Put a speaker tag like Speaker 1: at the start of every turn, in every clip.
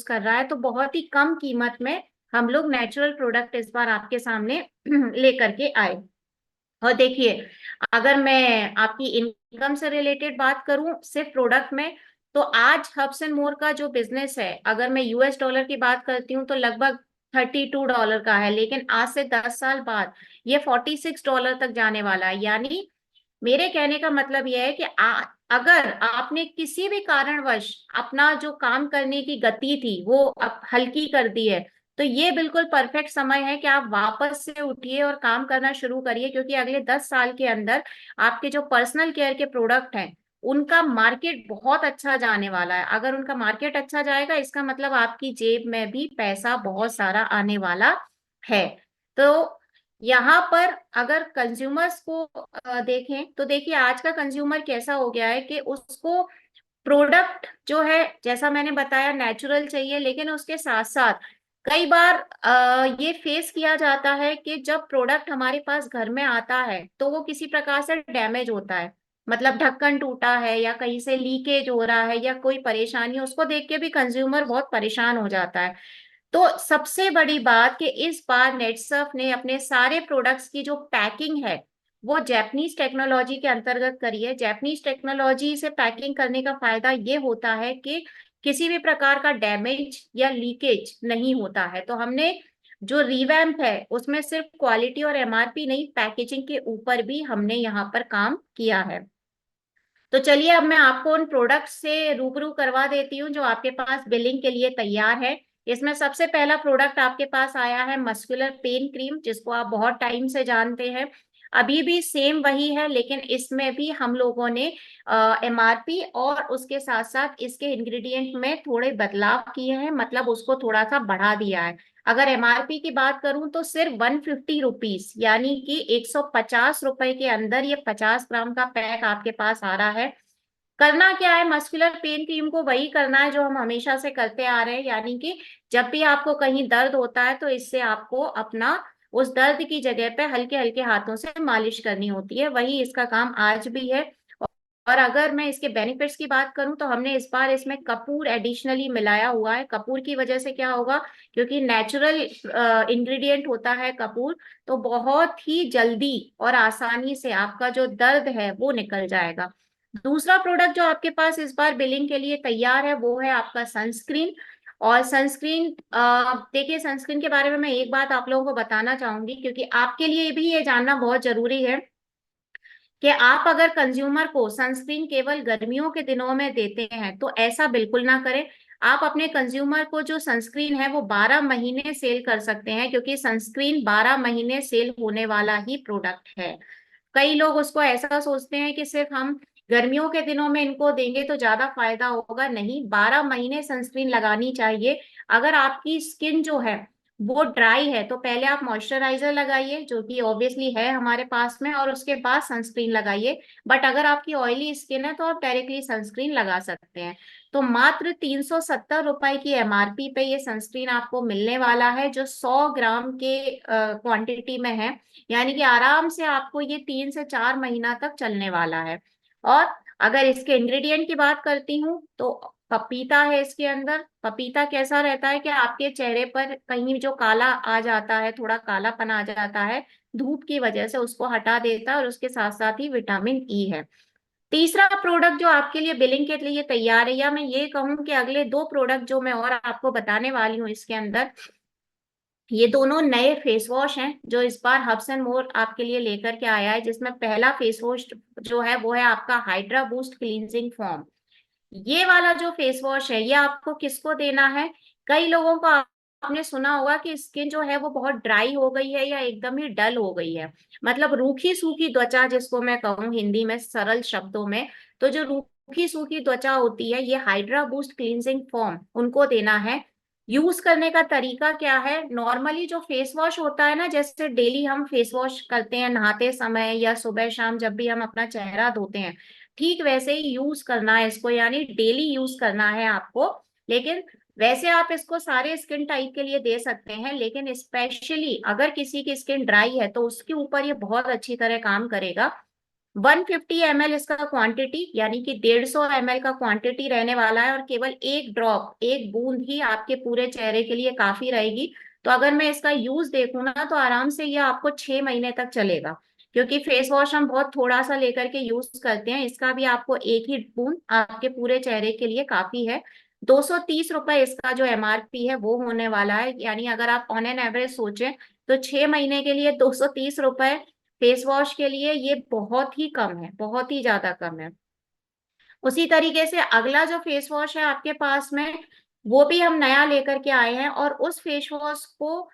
Speaker 1: कर रहा है, तो बहुत ही कम कीमत में हम लोग नेचुरल प्रोडक्ट इस बार आपके सामने लेकर के आए। और देखिए, अगर मैं आपकी इनकम से रिलेटेड बात करूं सिर्फ प्रोडक्ट में, तो आज हब्स एंड मोर का जो बिजनेस है, अगर मैं यूएस डॉलर की बात करती हूँ तो लगभग $32 का है, लेकिन आज से 10 साल बाद ये $46 तक जाने वाला है। यानी मेरे कहने का मतलब यह है कि अगर आपने किसी भी कारणवश अपना जो काम करने की गति थी वो हल्की कर दी है, तो ये बिल्कुल परफेक्ट समय है कि आप वापस से उठिए और काम करना शुरू करिए, क्योंकि अगले 10 साल के अंदर आपके जो पर्सनल केयर के प्रोडक्ट हैं उनका मार्केट बहुत अच्छा जाने वाला है। अगर उनका मार्केट अच्छा जाएगा, इसका मतलब आपकी जेब में भी पैसा बहुत सारा आने वाला है। तो यहाँ पर अगर कंज्यूमर्स को देखें, तो देखिए आज का कंज्यूमर कैसा हो गया है कि उसको प्रोडक्ट जो है, जैसा मैंने बताया, नेचुरल चाहिए, लेकिन उसके साथ साथ कई बार ये फेस किया जाता है कि जब प्रोडक्ट हमारे पास घर में आता है तो वो किसी प्रकार से डैमेज होता है, मतलब ढक्कन टूटा है या कहीं से लीकेज हो रहा है या कोई परेशानी है, उसको देख के भी कंज्यूमर बहुत परेशान हो जाता है। तो सबसे बड़ी बात कि इस बार नेटसर्फ ने अपने सारे प्रोडक्ट्स की जो पैकिंग है वो जैपनीज टेक्नोलॉजी के अंतर्गत करी है। जैपनीज टेक्नोलॉजी से पैकिंग करने का फायदा ये होता है कि किसी भी प्रकार का डैमेज या लीकेज नहीं होता है। तो हमने जो रिवैम्प है उसमें सिर्फ क्वालिटी और एमआरपी नहीं, पैकेजिंग के ऊपर भी हमने यहाँ पर काम किया है। तो चलिए अब मैं आपको उन प्रोडक्ट से रूबरू करवा देती हूँ जो आपके पास बिलिंग के लिए तैयार है। इसमें सबसे पहला प्रोडक्ट आपके पास आया है मस्कुलर पेन क्रीम, जिसको आप बहुत टाइम से जानते हैं। अभी भी सेम वही है, लेकिन इसमें भी हम लोगों ने एमआरपी और उसके साथ साथ इसके इंग्रेडिएंट में थोड़े बदलाव किए हैं, मतलब उसको थोड़ा सा बढ़ा दिया है। अगर एमआरपी की बात करूं तो सिर्फ 150 रुपीज, यानी कि ₹150 के अंदर ये 50 ग्राम का पैक आपके पास आ रहा है। करना क्या है, मस्कुलर पेन क्रीम को वही करना है जो हम हमेशा से करते आ रहे हैं, यानी कि जब भी आपको कहीं दर्द होता है तो इससे आपको अपना उस दर्द की जगह पे हल्के हल्के हाथों से मालिश करनी होती है, वही इसका काम आज भी है। और अगर मैं इसके बेनिफिट्स की बात करूं तो हमने इस बार इसमें कपूर एडिशनली मिलाया हुआ है। कपूर की वजह से क्या होगा, क्योंकि नेचुरल इंग्रेडिएंट होता है कपूर, तो बहुत ही जल्दी और आसानी से आपका जो दर्द है वो निकल जाएगा। दूसरा प्रोडक्ट जो आपके पास इस बार बिलिंग के लिए तैयार है वो है आपका सनस्क्रीन। और सनस्क्रीन, देखिए सनस्क्रीन के बारे में मैं एक बात आप लोगों को बताना चाहूंगी, क्योंकि आपके लिए भी ये जानना बहुत जरूरी है कि आप अगर कंज्यूमर को सनस्क्रीन केवल गर्मियों के दिनों में देते हैं तो ऐसा बिल्कुल ना करें। आप अपने कंज्यूमर को जो सनस्क्रीन है वो 12 महीने सेल कर सकते हैं, क्योंकि सनस्क्रीन 12 महीने सेल होने वाला ही प्रोडक्ट है। कई लोग उसको ऐसा सोचते हैं कि सिर्फ हम गर्मियों के दिनों में इनको देंगे तो ज्यादा फायदा होगा, नहीं, 12 महीने सनस्क्रीन लगानी चाहिए। अगर आपकी स्किन जो है वो ड्राई है तो पहले आप मॉइस्चराइजर लगाइए, जो कि ऑब्वियसली है हमारे पास में, और उसके बाद सनस्क्रीन लगाइए। बट अगर आपकी ऑयली स्किन है तो आप डायरेक्टली सनस्क्रीन लगा सकते हैं। तो मात्र ₹370 की एमआरपी पे ये सनस्क्रीन आपको मिलने वाला है, जो 100 ग्राम के क्वांटिटी में है। यानी कि आराम से आपको ये 3 से 4 महीना तक चलने वाला है। और अगर इसके इंग्रेडिएंट की बात करती हूँ तो पपीता है इसके अंदर। पपीता कैसा रहता है कि आपके चेहरे पर कहीं जो काला आ जाता है, थोड़ा कालापन आ जाता है, धूप की वजह से उसको हटा देता है, और उसके साथ साथ ही विटामिन ई है। तीसरा प्रोडक्ट जो आपके लिए बिलिंग के लिए तैयार है, या मैं ये कहूँ कि अगले दो प्रोडक्ट जो मैं और आपको बताने वाली हूँ इसके अंदर, ये दोनों नए फेस वॉश हैं जो इस बार हब्स एंड मोर आपके लिए लेकर के आया है। जिसमें पहला फेस वॉश जो है वो है आपका हाइड्रा बूस्ट क्लींजिंग फॉर्म। ये वाला जो फेस वॉश है ये आपको किसको देना है, कई लोगों को आपने सुना होगा कि स्किन जो है वो बहुत ड्राई हो गई है या एकदम ही डल हो गई है, मतलब रूखी सूखी त्वचा जिसको मैं कहूँ हिंदी में सरल शब्दों में। तो जो रूखी सूखी त्वचा होती है, ये हाइड्रा बूस्ट क्लींजिंग फॉर्म उनको देना है। यूज करने का तरीका क्या है, नॉर्मली जो फेस वॉश होता है ना, जैसे डेली हम फेस वॉश करते हैं नहाते समय या सुबह शाम जब भी हम अपना चेहरा धोते हैं, ठीक वैसे ही यूज करना है इसको, यानी डेली यूज करना है आपको। लेकिन वैसे आप इसको सारे स्किन टाइप के लिए दे सकते हैं, लेकिन स्पेशली अगर किसी की स्किन ड्राई है तो उसके ऊपर ये बहुत अच्छी तरह काम करेगा। 150 ml इसका क्वांटिटी, यानी कि 150 ml का क्वांटिटी रहने वाला है, और केवल एक ड्रॉप, एक बूंद ही आपके पूरे चेहरे के लिए काफी रहेगी। तो अगर मैं इसका यूज देखूँ ना, तो आराम से ये आपको 6 महीने तक चलेगा, क्योंकि फेस वॉश हम बहुत थोड़ा सा लेकर के यूज करते हैं। इसका भी आपको एक ही बूंद आपके पूरे चेहरे के लिए काफी है। 230 रुपए इसका जो एमआरपी है वो होने वाला है, यानी अगर आप ऑन एन एवरेज सोचें तो 6 महीने के लिए 230 रुपए फेस वॉश के लिए ये बहुत ही कम है, बहुत ही ज्यादा कम है। उसी तरीके से अगला जो फेस वॉश है आपके पास में, वो भी हम नया लेकर के आए हैं, और उस फेस वॉश को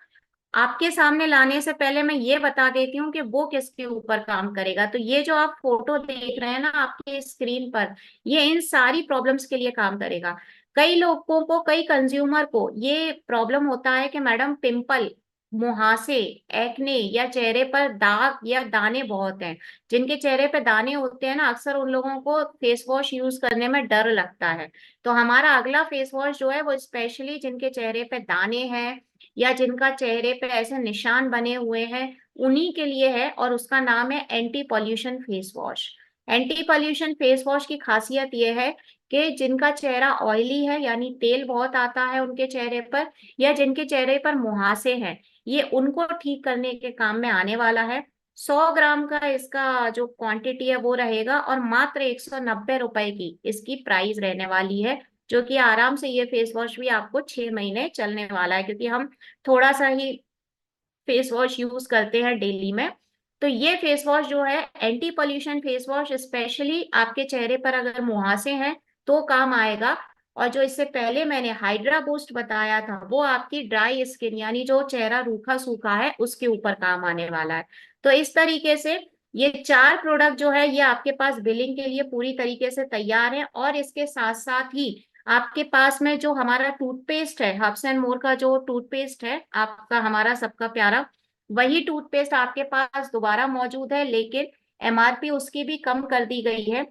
Speaker 1: आपके सामने लाने से पहले मैं ये बता देती हूँ कि वो किसके ऊपर काम करेगा। तो ये जो आप फोटो देख रहे हैं ना आपके स्क्रीन पर, ये इन सारी प्रॉब्लम्स के लिए काम करेगा। कई लोगों को, कई कंज्यूमर को ये प्रॉब्लम होता है कि मैडम पिंपल, मुहासे, एक्ने, या चेहरे पर दाग या दाने बहुत हैं। जिनके चेहरे पे दाने होते हैं ना, अक्सर उन लोगों को फेस वॉश यूज करने में डर लगता है। तो हमारा अगला फेस वॉश जो है वो स्पेशली जिनके चेहरे पे दाने हैं, या जिनका चेहरे पे ऐसे निशान बने हुए हैं, उन्हीं के लिए है, और उसका नाम है anti pollution face wash. Anti pollution face wash की खासियत यह है कि जिनका चेहरा ऑयली है, यानी तेल बहुत आता है उनके चेहरे पर, या जिनके चेहरे पर मुहासे हैं, ये उनको ठीक करने के काम में आने वाला है। 100 ग्राम का इसका जो क्वांटिटी है वो रहेगा, और मात्र 190 रुपए की इसकी प्राइस रहने वाली है, जो कि आराम से ये फेस वॉश भी आपको 6 महीने चलने वाला है, क्योंकि हम थोड़ा सा ही फेस वॉश यूज करते हैं डेली में। तो ये फेस वॉश जो है anti pollution face wash, specially आपके चेहरे पर अगर मुहासे हैं तो काम आएगा। और जो इससे पहले मैंने हाइड्रा बूस्ट बताया था, वो आपकी ड्राई स्किन, यानी जो चेहरा रूखा सूखा है उसके ऊपर काम आने वाला है। तो इस तरीके से ये चार प्रोडक्ट जो है ये आपके पास बिलिंग के लिए पूरी तरीके से तैयार है। और इसके साथ साथ ही आपके पास में जो हमारा टूथपेस्ट है, हब्स एंड मोर का जो टूथपेस्ट है आपका, हमारा सबका प्यारा, वही टूथपेस्ट आपके पास दोबारा मौजूद है, लेकिन एमआरपी उसकी भी कम कर दी गई है।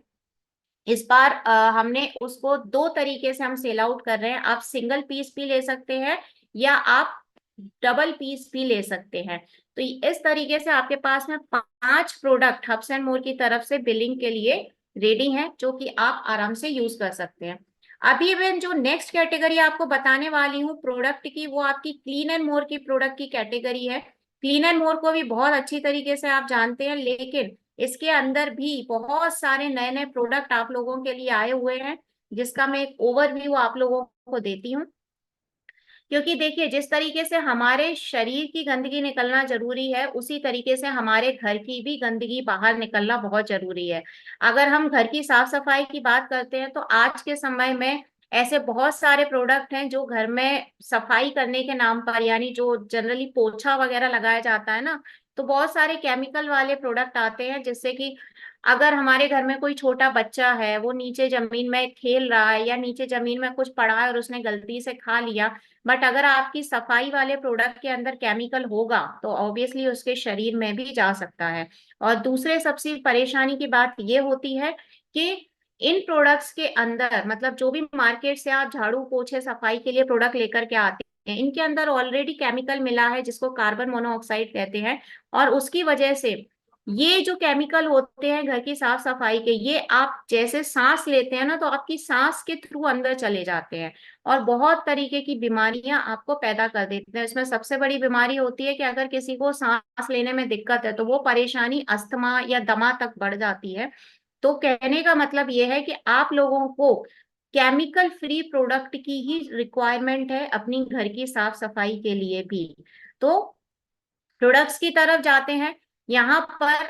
Speaker 1: इस बार हमने उसको दो तरीके से हम सेल आउट कर रहे हैं। आप सिंगल पीस भी ले सकते हैं, या आप डबल पीस भी ले सकते हैं। तो इस तरीके से आपके पास में 5 प्रोडक्ट हब्स एंड मोर की तरफ से बिलिंग के लिए रेडी हैं, जो कि आप आराम से यूज कर सकते हैं। अभी मैं जो नेक्स्ट कैटेगरी आपको बताने वाली हूँ प्रोडक्ट की, वो आपकी क्लीन एंड मोर की प्रोडक्ट की कैटेगरी है। क्लीन एंड मोर को भी बहुत अच्छी तरीके से आप जानते हैं, लेकिन इसके अंदर भी बहुत सारे नए नए प्रोडक्ट आप लोगों के लिए आए हुए हैं, जिसका मैं एक ओवरव्यू आप लोगों को देती हूँ। क्योंकि देखिए, जिस तरीके से हमारे शरीर की गंदगी निकलना जरूरी है, उसी तरीके से हमारे घर की भी गंदगी बाहर निकलना बहुत जरूरी है। अगर हम घर की साफ सफाई की बात करते हैं, तो आज के समय में ऐसे बहुत सारे प्रोडक्ट हैं जो घर में सफाई करने के नाम पर, यानी जो जनरली पोछा वगैरह लगाया जाता है ना, तो बहुत सारे केमिकल वाले प्रोडक्ट आते हैं, जिससे कि अगर हमारे घर में कोई छोटा बच्चा है, वो नीचे जमीन में खेल रहा है, या नीचे जमीन में कुछ पड़ा है और उसने गलती से खा लिया, बट अगर आपकी सफाई वाले प्रोडक्ट के अंदर केमिकल होगा, तो ऑब्वियसली उसके शरीर में भी जा सकता है। और दूसरे सबसे परेशानी की बात ये होती है कि इन प्रोडक्ट्स के अंदर, मतलब जो भी मार्केट से आप झाड़ू पोछे सफाई के लिए प्रोडक्ट लेकर के आते हैं, इनके अंदर ऑलरेडी केमिकल मिला है जिसको कार्बन मोनोऑक्साइड कहते हैं। और उसकी वजह से ये जो केमिकल होते हैं घर की साफ सफाई के, ये आप जैसे सांस लेते हैं ना, तो आपकी सांस के थ्रू अंदर चले जाते हैं, और बहुत तरीके की बीमारियां आपको पैदा कर देते हैं। इसमें सबसे बड़ी बीमारी होती है कि अगर किसी को सांस लेने में दिक्कत है, तो वो परेशानी अस्थमा या दमा तक बढ़ जाती है। तो कहने का मतलब ये है कि आप लोगों को केमिकल फ्री प्रोडक्ट की ही रिक्वायरमेंट है अपनी घर की साफ सफाई के लिए भी। तो प्रोडक्ट्स की तरफ जाते हैं। यहाँ पर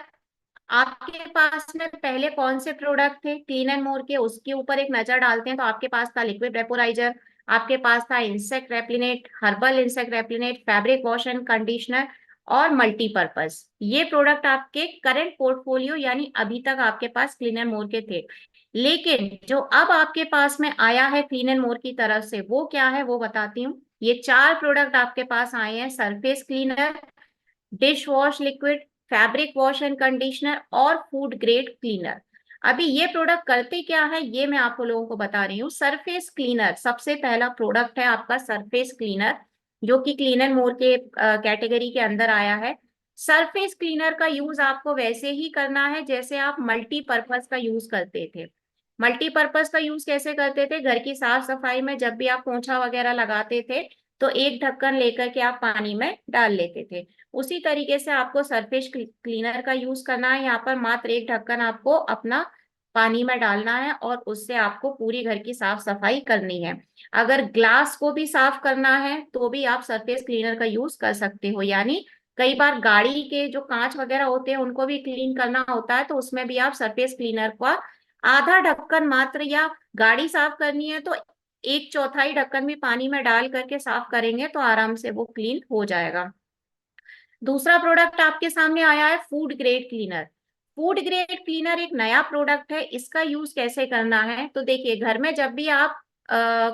Speaker 1: आपके पास में पहले कौन से प्रोडक्ट थे क्लीन एंड मोर के, उसके ऊपर एक नजर डालते हैं। तो आपके पास था लिक्विड वेपोराइजर, आपके पास था insect repellent, herbal insect repellent, fabric wash and conditioner, और मल्टीपर्पज। ये प्रोडक्ट आपके करंट पोर्टफोलियो, यानी अभी तक आपके पास क्लीन एंड मोर के थे। लेकिन जो अब आपके पास में आया है क्लीन एंड मोर की तरफ से, वो क्या है वो बताती हूँ। ये 4 प्रोडक्ट आपके पास आए हैं: surface cleaner, dish wash liquid, fabric wash and conditioner, और फूड ग्रेड क्लीनर। अभी ये प्रोडक्ट करते क्या है ये मैं आप लोगों को बता रही हूँ। सरफेस क्लीनर सबसे पहला प्रोडक्ट है आपका, सरफेस क्लीनर, जो कि क्लीन एंड मोर के कैटेगरी के अंदर आया है। सरफेस क्लीनर का यूज आपको वैसे ही करना है जैसे आप मल्टीपर्पज का यूज करते थे। मल्टीपर्पज का यूज कैसे करते थे? घर की साफ सफाई में जब भी आप पोंछा वगैरह लगाते थे तो एक ढक्कन लेकर के आप पानी में डाल लेते थे। उसी तरीके से आपको सरफेस क्लीनर का यूज करना है। यहाँ पर मात्र एक ढक्कन आपको अपना पानी में डालना है और उससे आपको पूरी घर की साफ सफाई करनी है। अगर ग्लास को भी साफ करना है तो भी आप सरफेस क्लीनर का यूज कर सकते हो। यानी कई बार गाड़ी के जो कांच वगैरह होते हैं उनको भी क्लीन करना होता है, तो उसमें भी आप सरफेस क्लीनर का आधा ढक्कन मात्र, या गाड़ी साफ करनी है तो एक चौथाई ढक्कन भी पानी में डाल करके साफ करेंगे तो आराम से वो क्लीन हो जाएगा। दूसरा प्रोडक्ट आपके सामने आया है food grade cleaner. Food grade cleaner एक नया प्रोडक्ट है। इसका यूज कैसे करना है? तो देखिए, घर में जब भी आप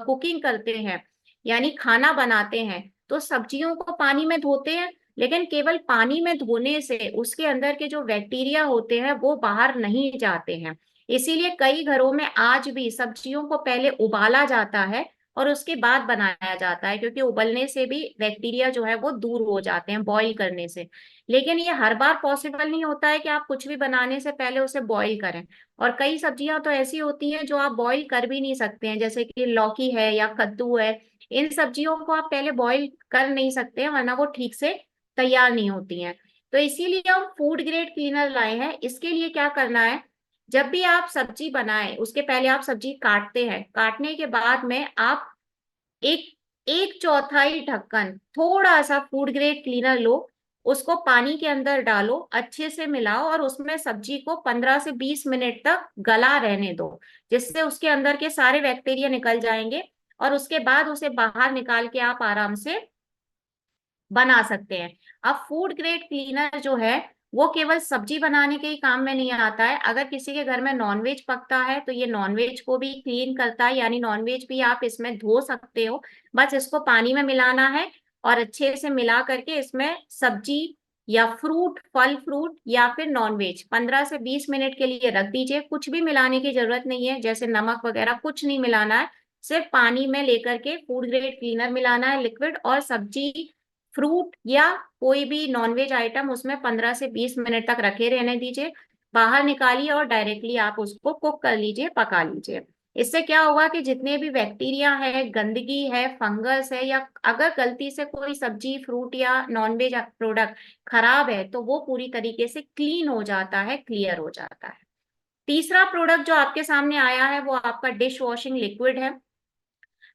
Speaker 1: कुकिंग करते हैं यानी खाना बनाते हैं तो सब्जियों को पानी में धोते हैं, लेकिन केवल पानी में धोने से उसके अंदर के जो बैक्टीरिया होते हैं वो बाहर नहीं जाते हैं। इसीलिए कई घरों में आज भी सब्जियों को पहले उबाला जाता है और उसके बाद बनाया जाता है, क्योंकि उबलने से भी बैक्टीरिया जो है वो दूर हो जाते हैं बॉईल करने से। लेकिन ये हर बार पॉसिबल नहीं होता है कि आप कुछ भी बनाने से पहले उसे बॉईल करें। और कई सब्जियां तो ऐसी होती हैं जो आप बॉईल कर भी नहीं सकते हैं, जैसे कि लौकी है या कद्दू है। इन सब्जियों को आप पहले बॉईल कर नहीं सकते हैं, वरना वो ठीक से तैयार नहीं होती हैं। तो इसीलिए हम फूड ग्रेड क्लीनर लाए हैं। इसके लिए क्या करना है, जब भी आप सब्जी बनाएं उसके पहले आप सब्जी काटते हैं, काटने के बाद में आप एक एक चौथाई ढक्कन थोड़ा सा फूड ग्रेड क्लीनर लो, उसको पानी के अंदर डालो, अच्छे से मिलाओ और उसमें सब्जी को 15 से 20 मिनट तक गला रहने दो, जिससे उसके अंदर के सारे बैक्टीरिया निकल जाएंगे। और उसके बाद उसे बाहर निकाल के आप आराम से बना सकते हैं। अब फूड ग्रेड क्लीनर जो है वो केवल सब्जी बनाने के ही काम में नहीं आता है। अगर किसी के घर में नॉनवेज पकता है तो ये नॉनवेज को भी क्लीन करता है, यानी नॉनवेज भी आप इसमें धो सकते हो। बस इसको पानी में मिलाना है और अच्छे से मिला करके इसमें सब्जी या फ्रूट, फल फ्रूट या फिर नॉनवेज 15 से 20 मिनट के लिए रख दीजिए। कुछ भी मिलाने की जरूरत नहीं है, जैसे नमक वगैरह कुछ नहीं मिलाना है। सिर्फ पानी में लेकर के फूड ग्रेड क्लीनर मिलाना है लिक्विड, और सब्जी, फ्रूट या कोई भी नॉनवेज आइटम उसमें 15 से 20 मिनट तक रखे रहने दीजिए। बाहर निकालिए और डायरेक्टली आप उसको कुक कर लीजिए, पका लीजिए। इससे क्या होगा कि जितने भी बैक्टीरिया है, गंदगी है, फंगस है, या अगर गलती से कोई सब्जी, फ्रूट या नॉनवेज प्रोडक्ट खराब है तो वो पूरी तरीके से क्लीन हो जाता है, क्लियर हो जाता है। तीसरा प्रोडक्ट जो आपके सामने आया है वो आपका डिश वॉशिंग लिक्विड है।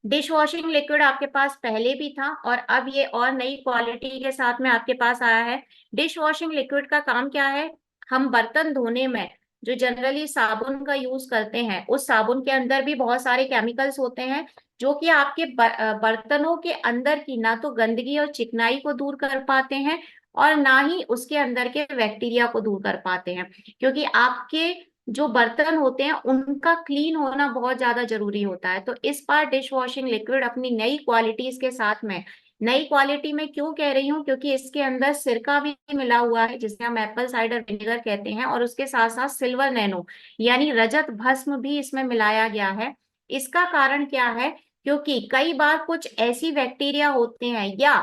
Speaker 1: डिश वॉशिंग लिक्विड आपके पास पहले भी था और अब ये और नई क्वालिटी के साथ में आपके पास आया है। डिश वॉशिंग लिक्विड का काम क्या है? हम बर्तन धोने में जो जनरली साबुन का यूज करते हैं, उस साबुन के अंदर भी बहुत सारे केमिकल्स होते हैं जो कि आपके बर्तनों के अंदर की ना तो गंदगी और चिकनाई को दूर कर पाते हैं और ना ही उसके अंदर के बैक्टीरिया को दूर कर पाते हैं। क्योंकि आपके जो बर्तन होते हैं उनका क्लीन होना बहुत ज्यादा जरूरी होता है। तो इस बार डिश वॉशिंग लिक्विड अपनी नई क्वालिटीज के साथ में, नई क्वालिटी में क्यों कह रही हूँ, क्योंकि इसके अंदर सिरका भी मिला हुआ है जिसे हम एप्पल साइडर विनेगर कहते हैं, और उसके साथ साथ सिल्वर नैनो यानी रजत भस्म भी इसमें मिलाया गया है। इसका कारण क्या है? क्योंकि कई बार कुछ ऐसी बैक्टीरिया होते हैं, या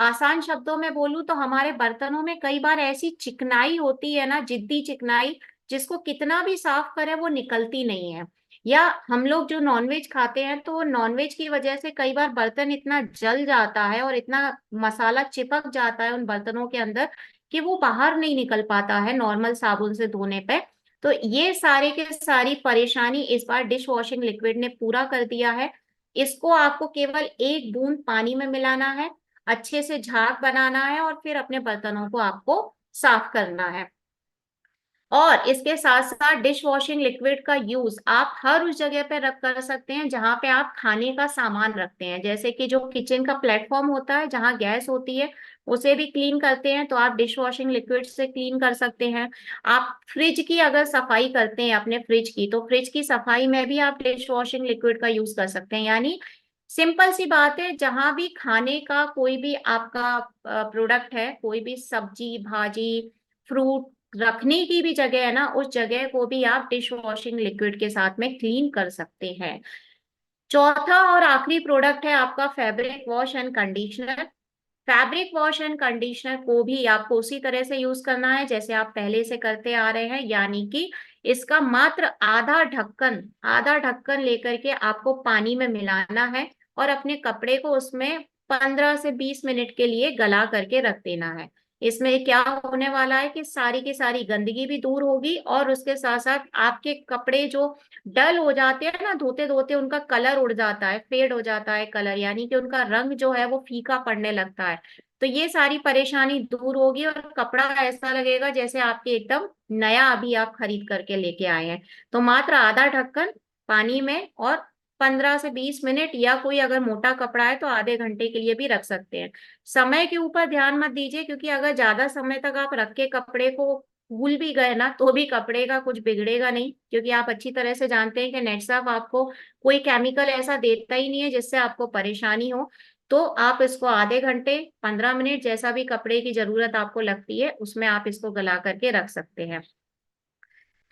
Speaker 1: आसान शब्दों में बोलूं तो हमारे बर्तनों में कई बार ऐसी चिकनाई होती है ना, जिद्दी चिकनाई, जिसको कितना भी साफ करें वो निकलती नहीं है। या हम लोग जो नॉनवेज खाते हैं तो नॉनवेज की वजह से कई बार बर्तन इतना जल जाता है और इतना मसाला चिपक जाता है उन बर्तनों के अंदर कि वो बाहर नहीं निकल पाता है नॉर्मल साबुन से धोने पे। तो ये सारे के सारी परेशानी इस बार डिश वॉशिंग लिक्विड ने पूरा कर दिया है। इसको आपको केवल एक बूंद पानी में मिलाना है, अच्छे से झाग बनाना है और फिर अपने बर्तनों को आपको साफ करना है। और इसके साथ साथ डिश वॉशिंग लिक्विड का यूज आप हर उस जगह पे रख कर सकते हैं जहां पे आप खाने का सामान रखते हैं, जैसे कि जो किचन का प्लेटफॉर्म होता है जहां गैस होती है उसे भी क्लीन करते हैं तो आप डिश वॉशिंग लिक्विड से क्लीन कर सकते हैं। आप फ्रिज की अगर सफाई करते हैं अपने फ्रिज की, तो फ्रिज की सफाई में भी आप डिश वॉशिंग लिक्विड का यूज कर सकते हैं। यानी सिंपल सी बात है, जहां भी खाने का कोई भी आपका प्रोडक्ट है, कोई भी सब्जी भाजी फ्रूट रखने की भी जगह है ना, उस जगह को भी आप डिश वॉशिंग लिक्विड के साथ में क्लीन कर सकते हैं। चौथा और आखिरी प्रोडक्ट है आपका fabric wash and conditioner. Fabric wash and conditioner को भी आपको उसी तरह से यूज करना है जैसे आप पहले से करते आ रहे हैं, यानी कि इसका मात्र आधा ढक्कन लेकर के आपको पानी में मिलाना है और अपने कपड़े को उसमें 15 से 20 मिनट के लिए गला करके रख देना है। इसमें क्या होने वाला है कि सारी की सारी गंदगी भी दूर होगी और उसके साथ साथ आपके कपड़े जो डल हो जाते हैं ना, धोते धोते उनका कलर उड़ जाता है, फेड हो जाता है कलर, यानी कि उनका रंग जो है वो फीका पड़ने लगता है। तो ये सारी परेशानी दूर होगी और कपड़ा ऐसा लगेगा जैसे आपके एकदम नया अभी आप खरीद करके लेके आए हैं। तो मात्र आधा ढक्कन पानी में और 15 से 20 मिनट, या कोई अगर मोटा कपड़ा है तो आधे घंटे के लिए भी रख सकते हैं। समय के ऊपर ध्यान मत दीजिए, क्योंकि अगर ज्यादा समय तक आप रख के कपड़े को भूल भी गए ना तो भी कपड़े का कुछ बिगड़ेगा नहीं, क्योंकि आप अच्छी तरह से जानते हैं कि नेट साफ आपको कोई केमिकल ऐसा देता ही नहीं है जिससे आपको परेशानी हो। तो आप इसको आधे घंटे 15 मिनट जैसा भी कपड़े की जरूरत आपको लगती है उसमें आप इसको गला करके रख सकते हैं।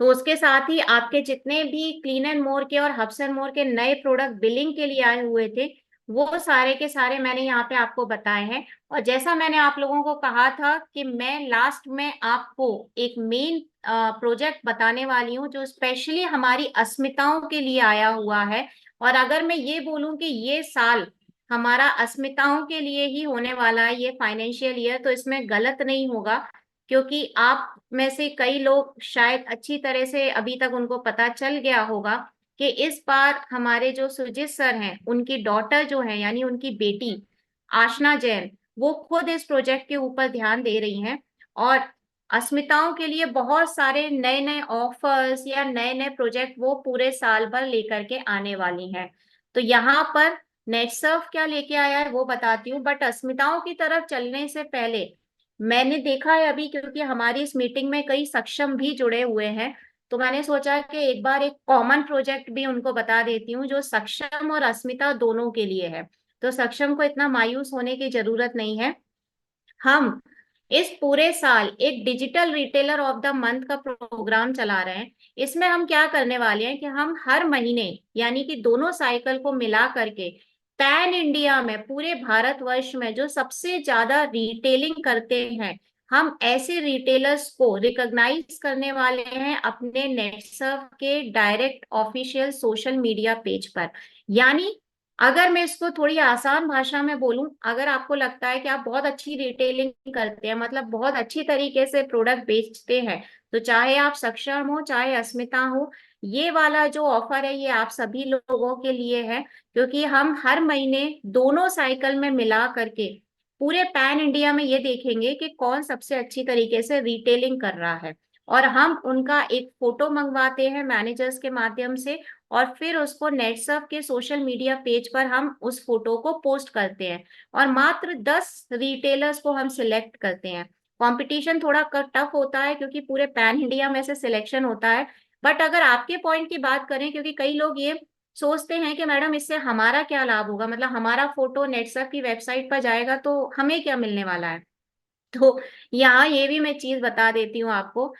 Speaker 1: तो उसके साथ ही आपके जितने भी क्लीन एंड मोर के और हब्स एंड मोर के नए प्रोडक्ट बिलिंग के लिए आए हुए थे, वो सारे के सारे मैंने यहाँ पे आपको बताए हैं। और जैसा मैंने आप लोगों को कहा था कि मैं लास्ट में आपको एक मेन प्रोजेक्ट बताने वाली हूँ जो स्पेशली हमारी अस्मिताओं के लिए आया हुआ है। और अगर मैं ये बोलूं कि ये साल हमारा अस्मिताओं के लिए ही होने वाला है, ये फाइनेंशियल ईयर, तो इसमें गलत नहीं होगा। क्योंकि आप में से कई लोग शायद अच्छी तरह से अभी तक उनको पता चल गया होगा कि इस बार हमारे जो सुजीत सर हैं उनकी डॉटर जो है, यानी उनकी बेटी आशना जैन, वो खुद इस प्रोजेक्ट के ऊपर ध्यान दे रही हैं और अस्मिताओं के लिए बहुत सारे नए नए ऑफर्स या नए नए प्रोजेक्ट वो पूरे साल भर लेकर के आने वाली हैं। तो यहाँ पर नेटसर्फ क्या लेके आया है वो बताती हूँ, बट अस्मिताओं की तरफ चलने से पहले मैंने देखा है अभी, क्योंकि हमारी इस मीटिंग में कई सक्षम भी जुड़े हुए हैं, तो मैंने सोचा कि एक बार एक कॉमन प्रोजेक्ट भी उनको बता देती हूँ जो सक्षम और अस्मिता दोनों के लिए है। तो सक्षम को इतना मायूस होने की जरूरत नहीं है। हम इस पूरे साल एक digital retailer of the month का प्रोग्राम चला रहे हैं। इसमें हम क्या करने वाले हैं कि हम हर महीने, यानी कि दोनों साइकिल को मिला करके पैन इंडिया में, पूरे भारतवर्ष में जो सबसे ज्यादा रिटेलिंग करते हैं, हम ऐसे रिटेलर्स को रिकॉग्नाइज करने वाले हैं अपने नेटसर्फ के direct official social media page पर। यानी अगर मैं इसको थोड़ी आसान भाषा में बोलूं, अगर आपको लगता है कि आप बहुत अच्छी रिटेलिंग करते हैं, मतलब बहुत अच्छी तरीके से प्रोडक्ट बेचते हैं, तो चाहे आप सक्षम हो चाहे अस्मिता हो, ये वाला जो ऑफर है ये आप सभी लोगों के लिए है। क्योंकि हम हर महीने दोनों साइकिल में मिला करके पूरे पैन इंडिया में ये देखेंगे कि कौन सबसे अच्छी तरीके से रिटेलिंग कर रहा है, और हम उनका एक फोटो मंगवाते हैं मैनेजर्स के माध्यम से, और फिर उसको नेटसर्फ के सोशल मीडिया पेज पर हम उस फोटो को पोस्ट करते हैं। और मात्र 10 रिटेलर्स को हम सिलेक्ट करते हैं। कंपटीशन थोड़ा टफ होता है क्योंकि पूरे पैन इंडिया में से सिलेक्शन होता है। बट अगर आपके पॉइंट की बात करें, क्योंकि कई लोग ये सोचते हैं कि मैडम इससे हमारा क्या लाभ होगा, मतलब हमारा फोटो नेटसर्फ की वेबसाइट पर जाएगा तो हमें क्या मिलने वाला है। तो यहाँ ये भी मैं चीज बता देती हूँ आपको,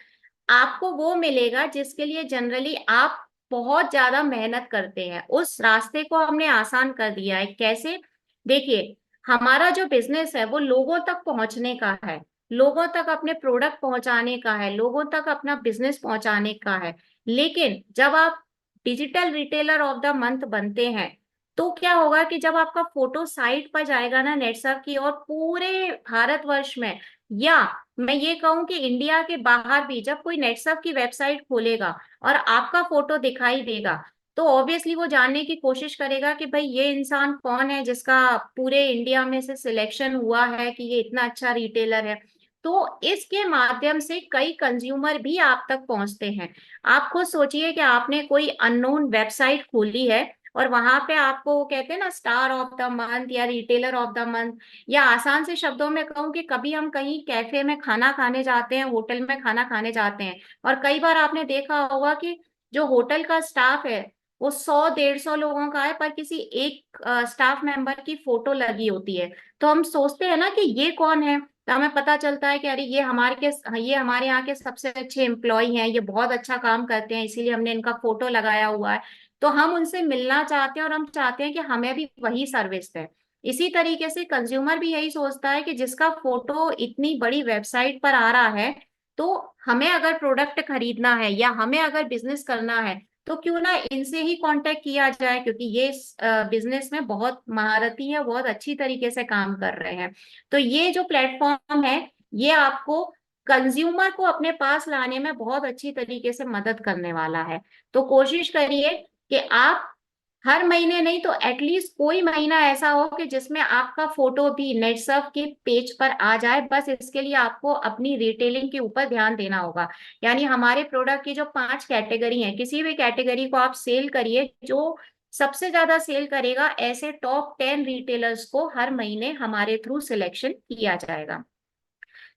Speaker 1: आपको वो मिलेगा जिसके लिए जनरली आप बहुत ज्यादा मेहनत करते हैं, उस रास्ते को हमने आसान कर दिया है। कैसे? देखिए, हमारा जो बिजनेस है वो लोगों तक पहुंचने का है, लोगों तक अपने प्रोडक्ट पहुंचाने का है, लोगों तक अपना बिजनेस पहुंचाने का है। लेकिन जब आप digital retailer of the month बनते हैं, तो क्या होगा कि जब आपका फोटो साइट पर जाएगा ना नेटसर्फ की, और पूरे भारतवर्ष में, या मैं ये कहूं कि इंडिया के बाहर भी जब कोई नेटसर्फ की वेबसाइट खोलेगा और आपका फोटो दिखाई देगा, तो ऑब्वियसली वो जानने की कोशिश करेगा कि भाई ये इंसान कौन है जिसका पूरे इंडिया में से सिलेक्शन हुआ है कि ये इतना अच्छा रिटेलर है। तो इसके माध्यम से कई कंज्यूमर भी आप तक पहुंचते हैं। आप खुद सोचिए कि आपने कोई अननोन वेबसाइट खोली है और वहां पे आपको वो कहते हैं ना स्टार ऑफ द मंथ या रिटेलर ऑफ द मंथ, या आसान से शब्दों में कहूँ कि कभी हम कहीं कैफे में खाना खाने जाते हैं, होटल में खाना खाने जाते हैं, और कई बार आपने देखा होगा कि जो होटल का स्टाफ है वो 100-150 लोगों का है, पर किसी एक स्टाफ मेंबर की फोटो लगी होती है। तो हम सोचते हैं ना कि ये कौन है, तो हमें पता चलता है कि अरे ये हमारे यहाँ के सबसे अच्छे एम्प्लॉय हैं, ये बहुत अच्छा काम करते हैं, इसीलिए हमने इनका फोटो लगाया हुआ है। तो हम उनसे मिलना चाहते हैं और हम चाहते हैं कि हमें भी वही सर्विस है। इसी तरीके से कंज्यूमर भी यही सोचता है कि जिसका फोटो इतनी बड़ी वेबसाइट पर आ रहा है, तो हमें अगर प्रोडक्ट खरीदना है या हमें अगर बिजनेस करना है, तो क्यों ना इनसे ही कांटेक्ट किया जाए, क्योंकि ये बिजनेस में बहुत महारती है, बहुत अच्छी तरीके से काम कर रहे हैं। तो ये जो प्लेटफॉर्म है, ये आपको कंज्यूमर को अपने पास लाने में बहुत अच्छी तरीके से मदद करने वाला है। तो कोशिश करिए कि आप हर महीने नहीं तो एटलीस्ट कोई महीना ऐसा हो कि जिसमें आपका फोटो भी नेटसर्फ के पेज पर आ जाए। बस इसके लिए आपको अपनी रिटेलिंग के ऊपर ध्यान देना होगा। यानी हमारे प्रोडक्ट की जो 5 कैटेगरी है, किसी भी कैटेगरी को आप सेल करिए, जो सबसे ज्यादा सेल करेगा ऐसे टॉप 10 रिटेलर्स को हर महीने हमारे थ्रू सिलेक्शन किया जाएगा।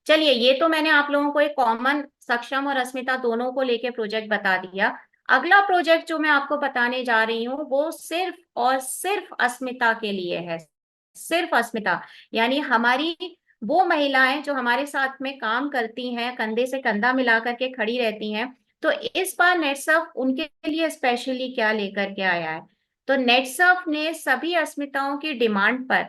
Speaker 1: चलिए, ये तो मैंने आप लोगों को एक कॉमन सक्षम और अस्मिता दोनों को लेके प्रोजेक्ट बता दिया। अगला प्रोजेक्ट जो मैं आपको बताने जा रही हूँ वो सिर्फ और सिर्फ अस्मिता के लिए है। सिर्फ अस्मिता, यानी हमारी वो महिलाएं जो हमारे साथ में काम करती हैं, कंधे से कंधा मिला करके खड़ी रहती हैं। तो इस बार नेटसर्फ उनके लिए स्पेशली क्या लेकर के आया है? तो नेटसर्फ ने सभी अस्मिताओं की डिमांड पर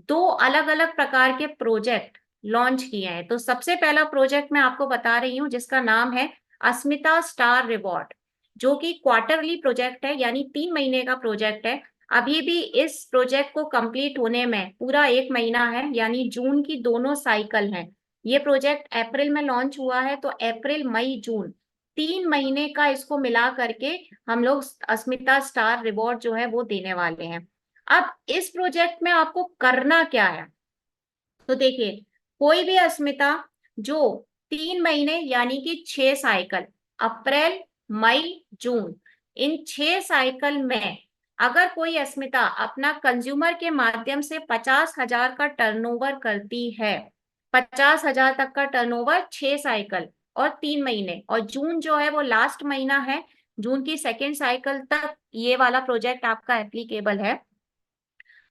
Speaker 1: 2 अलग अलग प्रकार के प्रोजेक्ट लॉन्च किए हैं। तो सबसे पहला प्रोजेक्ट मैं आपको बता रही हूँ जिसका नाम है अस्मिता स्टार रिवॉर्ड, जो कि क्वार्टरली प्रोजेक्ट है, यानी 3 महीने का प्रोजेक्ट है। अभी भी इस प्रोजेक्ट को कंप्लीट होने में पूरा 1 महीना है, यानी जून की दोनों साइकिल हैं। ये प्रोजेक्ट अप्रैल में लॉन्च हुआ है, तो अप्रैल मई जून 3 महीने का इसको मिला करके हम लोग अस्मिता स्टार रिवॉर्ड जो है वो देने वाले हैं। अब इस प्रोजेक्ट में आपको करना क्या है? तो देखिए, कोई भी अस्मिता जो 3 महीने यानी कि 6 साइकिल, अप्रैल मई जून, इन 6 साइकिल में अगर कोई अस्मिता अपना कंज्यूमर के माध्यम से 50,000 का टर्नओवर करती है, 50,000 तक का टर्नओवर 6 साइकिल और 3 महीने, और जून जो है वो लास्ट महीना है, जून की सेकेंड साइकिल तक ये वाला प्रोजेक्ट आपका एप्लीकेबल है।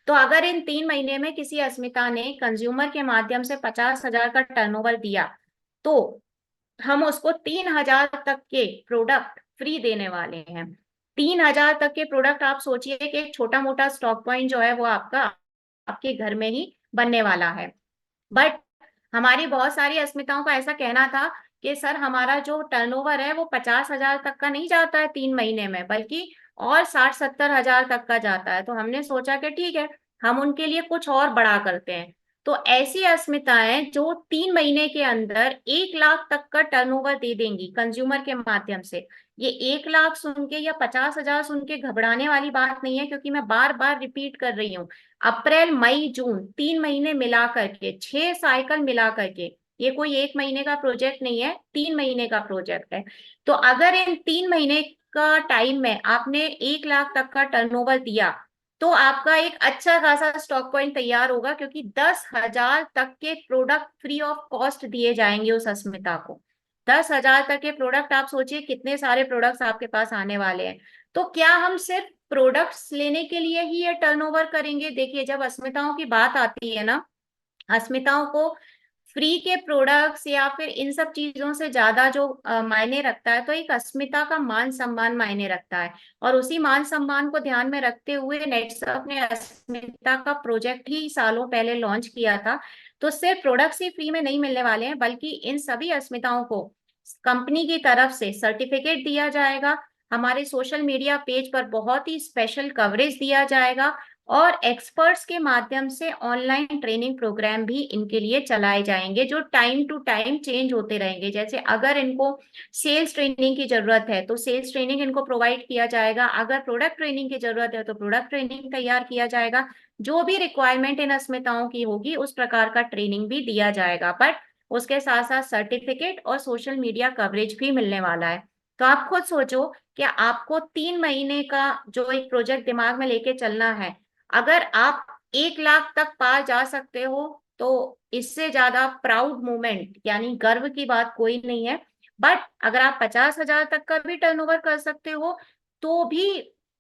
Speaker 1: तो अगर इन 3 महीने में किसी अस्मिता ने कंज्यूमर के माध्यम से 50,000 का टर्नओवर दिया, तो हम उसको 3,000 तक के प्रोडक्ट फ्री देने वाले हैं। 3,000 तक के प्रोडक्ट, आप सोचिए कि एक छोटा मोटा स्टॉक पॉइंट जो है वो आपका आपके घर में ही बनने वाला है। बट हमारी बहुत सारी अस्मिताओं का ऐसा कहना था कि सर हमारा जो टर्नओवर है वो 50,000 तक का नहीं जाता है 3 महीने में, बल्कि और 60-70 हजार तक का जाता है। तो हमने सोचा कि ठीक है, हम उनके लिए कुछ और बड़ा करते हैं। तो ऐसी अस्मिताएं जो 3 महीने के अंदर 1 लाख तक का टर्नओवर दे देंगी कंज्यूमर के माध्यम से। ये 1 लाख सुन के या 50,000 सुन के घबराने वाली बात नहीं है, क्योंकि मैं बार बार रिपीट कर रही हूँ, अप्रैल मई जून 3 महीने मिला करके, 6 साइकिल मिला करके, ये कोई 1 महीने का प्रोजेक्ट नहीं है, 3 महीने का प्रोजेक्ट है। तो अगर इन 3 महीने का टाइम में आपने 1 लाख तक का टर्नओवर दिया, तो आपका एक अच्छा खासा स्टॉक पॉइंट तैयार होगा, क्योंकि 10,000 तक के प्रोडक्ट फ्री ऑफ कॉस्ट दिए जाएंगे उस अस्मिता को। 10,000 तक के प्रोडक्ट, आप सोचिए कितने सारे प्रोडक्ट्स आपके पास आने वाले हैं। तो क्या हम सिर्फ प्रोडक्ट्स लेने के लिए ही ये टर्नओवर करेंगे? देखिए, जब अस्मिताओं की बात आती है ना, अस्मिताओं को फ्री के प्रोडक्ट्स या फिर इन सब चीजों से ज्यादा जो मायने रखता है, तो एक अस्मिता का मान सम्मान मायने रखता है। और उसी मान सम्मान को ध्यान में रखते हुए नेटसर्फ ने अस्मिता का प्रोजेक्ट ही सालों पहले लॉन्च किया था। तो सिर्फ प्रोडक्ट्स ही फ्री में नहीं मिलने वाले हैं, बल्कि इन सभी अस्मिताओं को कंपनी की तरफ से सर्टिफिकेट दिया जाएगा, हमारे सोशल मीडिया पेज पर बहुत ही स्पेशल कवरेज दिया जाएगा, और एक्सपर्ट्स के माध्यम से ऑनलाइन ट्रेनिंग प्रोग्राम भी इनके लिए चलाए जाएंगे, जो टाइम टू टाइम चेंज होते रहेंगे। जैसे अगर इनको सेल्स ट्रेनिंग की जरूरत है तो सेल्स ट्रेनिंग इनको प्रोवाइड किया जाएगा, अगर प्रोडक्ट ट्रेनिंग की जरूरत है तो प्रोडक्ट ट्रेनिंग तैयार किया जाएगा। जो भी रिक्वायरमेंट इन अस्मिताओं की होगी उस प्रकार का ट्रेनिंग भी दिया जाएगा, बट उसके साथ साथ सर्टिफिकेट और सोशल मीडिया कवरेज भी मिलने वाला है। तो आप खुद सोचो कि आपको 3 महीने का जो एक प्रोजेक्ट दिमाग में लेके चलना है, अगर आप 1 लाख तक पार जा सकते हो, तो इससे ज्यादा प्राउड मोमेंट यानी गर्व की बात कोई नहीं है। बट अगर आप 50,000 तक का भी टर्नओवर कर सकते हो, तो भी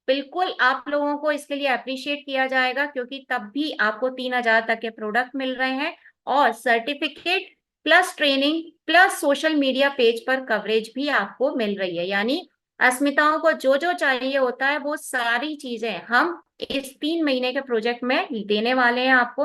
Speaker 1: बिल्कुल आप लोगों को इसके लिए अप्रिशिएट किया जाएगा, क्योंकि तब भी आपको 3,000 तक के प्रोडक्ट मिल रहे हैं, और certificate plus training plus social media page पर कवरेज भी आपको मिल रही है। यानी अस्मिताओं को जो जो चाहिए होता है वो सारी चीजें हम इस 3 महीने के प्रोजेक्ट में देने वाले हैं आपको।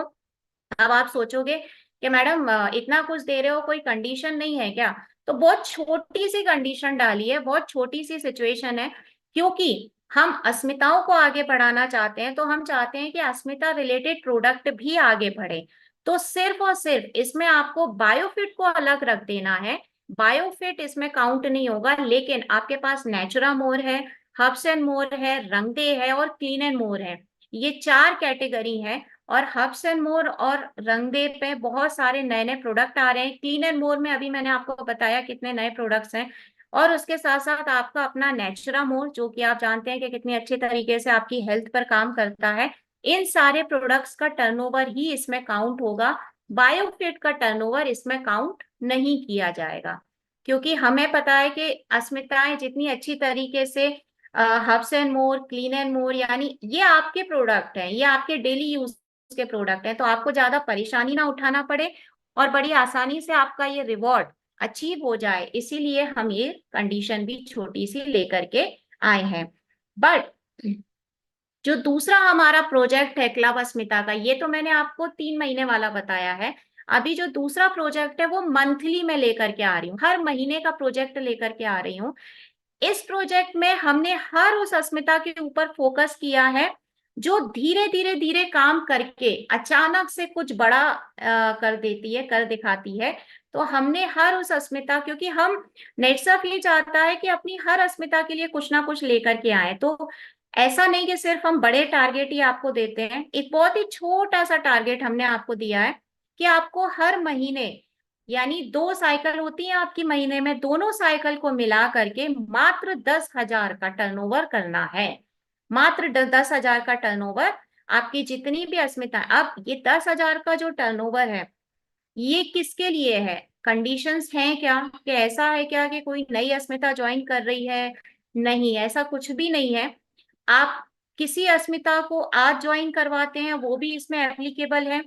Speaker 1: अब आप सोचोगे कि मैडम इतना कुछ दे रहे हो, कोई कंडीशन नहीं है क्या? तो बहुत छोटी सी कंडीशन डाली है, बहुत छोटी सी सिचुएशन है। क्योंकि हम अस्मिताओं को आगे बढ़ाना चाहते हैं, तो हम चाहते हैं कि अस्मिता रिलेटेड प्रोडक्ट भी आगे बढ़े। तो सिर्फ और सिर्फ इसमें आपको बायोफिट को अलग रख देना है। बायोफिट इसमें काउंट नहीं होगा, लेकिन आपके पास नेचुरा मोर है, हब्स एंड मोर है, रंगदे है और क्लीन एंड मोर है। ये 4 कैटेगरी है। और हब्स एंड मोर और रंगदे पे बहुत सारे नए नए प्रोडक्ट आ रहे हैं। क्लीन एंड मोर में अभी मैंने आपको बताया कितने नए प्रोडक्ट्स हैं। और उसके साथ साथ आपका अपना नेचुरा मोर, जो कि आप जानते हैं कि कितनी अच्छी तरीके से आपकी हेल्थ पर काम करता है। इन सारे प्रोडक्ट्स का टर्नओवर ही इसमें काउंट होगा। बायोफिट का टर्नओवर इसमें काउंट नहीं किया जाएगा। क्योंकि हमें पता है कि अस्मिताएं जितनी अच्छी तरीके से herbs and more, clean and more, यानी ये आपके प्रोडक्ट हैं, ये आपके डेली यूज के प्रोडक्ट हैं, तो आपको ज्यादा परेशानी ना उठाना पड़े और बड़ी आसानी से आपका ये रिवॉर्ड अचीव हो जाए, इसीलिए हम ये कंडीशन भी छोटी सी लेकर के आए हैं। बट जो दूसरा हमारा प्रोजेक्ट है क्लब अस्मिता का, ये तो मैंने आपको 3 महीने वाला बताया है। अभी जो दूसरा प्रोजेक्ट है वो मंथली में लेकर के आ रही हूँ, हर महीने का प्रोजेक्ट लेकर के आ रही हूँ। इस प्रोजेक्ट में हमने हर उस अस्मिता के ऊपर फोकस किया है जो धीरे धीरे धीरे काम करके अचानक से कुछ बड़ा कर देती है, कर दिखाती है। तो हमने हर उस अस्मिता, क्योंकि हम नेटसर्फ ये चाहता है कि अपनी हर अस्मिता के लिए कुछ ना कुछ लेकर के आए, तो ऐसा नहीं कि सिर्फ हम बड़े टारगेट ही आपको देते हैं। एक बहुत ही छोटा सा टारगेट हमने आपको दिया है कि आपको हर महीने, यानी 2 साइकिल होती है आपकी महीने में, दोनों साइकिल को मिला करके मात्र 10,000 का टर्नओवर करना है। मात्र 10,000 का टर्नओवर। आपकी जितनी भी अस्मिता, अब ये 10,000 का जो टर्नओवर है ये किसके लिए है? कंडीशंस हैं क्या कि ऐसा है क्या कि कोई नई अस्मिता ज्वाइन कर रही है? नहीं, ऐसा कुछ भी नहीं है। आप किसी अस्मिता को आज ज्वाइन करवाते हैं वो भी इसमें एप्लीकेबल है।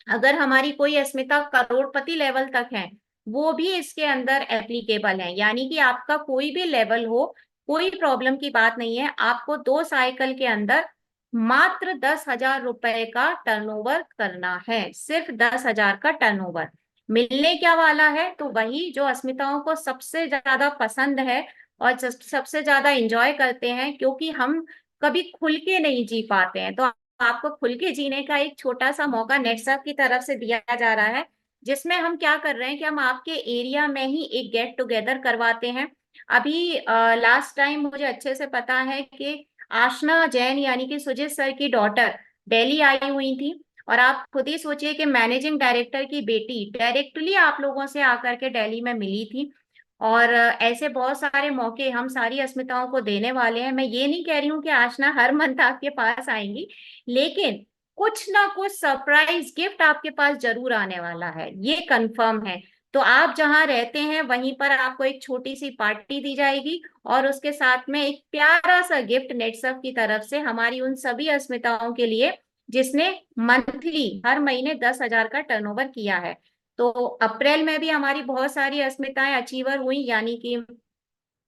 Speaker 1: अगर हमारी कोई अस्मिता करोड़पति लेवल तक है वो भी इसके अंदर एप्लीकेबल है। यानी कि आपका कोई भी लेवल हो, कोई प्रॉब्लम की बात नहीं है। आपको 2 साइकिल के अंदर मात्र 10,000 रुपए का टर्नओवर करना है, सिर्फ 10,000 का टर्नओवर। मिलने क्या वाला है? तो वही जो अस्मिताओं को सबसे ज्यादा पसंद है और सबसे ज्यादा इंजॉय करते हैं, क्योंकि हम कभी खुल के नहीं जी पाते हैं, तो आपको खुल के जीने का एक छोटा सा मौका नेटसर्फ की तरफ से दिया जा रहा है। जिसमें हम क्या कर रहे हैं कि हम आपके एरिया में ही एक गेट टुगेदर करवाते हैं। अभी लास्ट टाइम मुझे अच्छे से पता है कि आशना जैन यानी कि सुजीत सर की डॉटर दिल्ली आई हुई थी। और आप खुद ही सोचिए कि मैनेजिंग डायरेक्टर की बेटी डायरेक्टली आप लोगों से आकर के दिल्ली में मिली थी। और ऐसे बहुत सारे मौके हम सारी अस्मिताओं को देने वाले हैं। मैं ये नहीं कह रही हूँ कि आशना हर मंथ आपके पास आएंगी, लेकिन कुछ ना कुछ सरप्राइज गिफ्ट आपके पास जरूर आने वाला है, ये कंफर्म है। तो आप जहां रहते हैं वहीं पर आपको एक छोटी सी पार्टी दी जाएगी और उसके साथ में एक प्यारा सा गिफ्ट नेटसर्फ की तरफ से हमारी उन सभी अस्मिताओं के लिए जिसने मंथली हर महीने 10,000 का टर्नओवर किया है। तो अप्रैल में भी हमारी बहुत सारी अस्मिताएं अचीवर हुई, यानी कि